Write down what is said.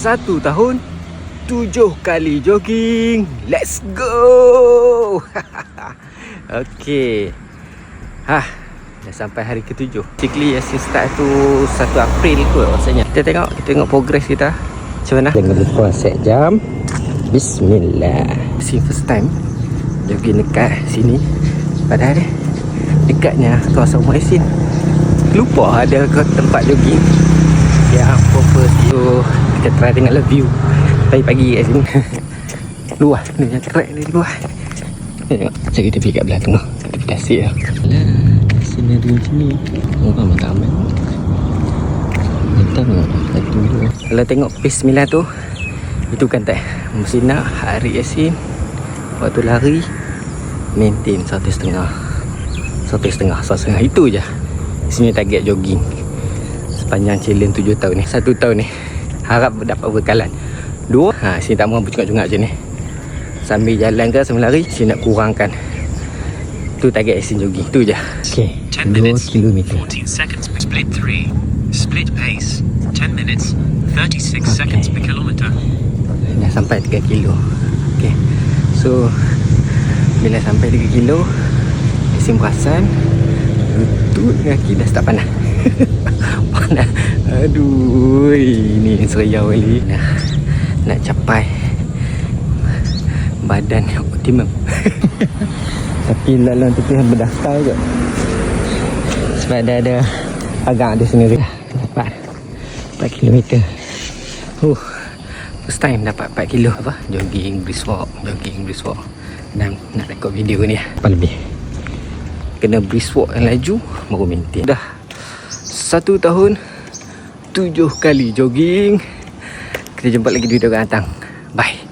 1 tahun 7 kali jogging. Let's go. Okey. Dah sampai hari ke-7. Basically Yasin start tu 1 April kot rasanya. Kita tengok progress kita. Macam mana? Jangan lupa set jam. Bismillah. Yasin first time jogging dekat sini. Padahal dekatnya kawasan rumah Yasin. Lupa ada tempat jogging yang purpose tu. Kita try tengoklah view pagi-pagi kat sini. Luar ni yang track ni luar. Tengok macam kita pergi kat belah tengah. Kita pedasik lah. Sini ada macam ni. Orang tak aman. Kita tengok satu dulu. Kalau tengok pace 9 tu, itu kan tak mesti nak hari Yasin waktu lari maintain 1.5 itu je. Sini target jogging sepanjang challenge 7 tahun ni. 1 tahun ni harap dapat bekalan 2. Sini tak mahu bercungak-cungak macam ni. Sambil jalan ke sambil lari, sini nak kurangkan. Tu target Yasin jogging. Tu je. Okay, 2 km. 14 seconds per split 3. Split pace 10 minutes 36 seconds per kilometer. Dah sampai 3 kilo. Okay, so bila sampai 3 kilo Yasin perasan lutut kaki dah start panas. Panas. Aduh, ini seriau kali. Nak capai badan yang optimum. Tapi lalang tu pun berdaftar je. Sebab ada pagar dia sendiri. Dapat 4 km. First time dapat 4 kilo. Apa? Jogging brisk walk. Dan nak rekod video ni apa lebih. Kena brisk walk yang laju baru maintain. Dah 1 tahun 7 kali jogging. Kita jumpa lagi di video akan datang. Bye.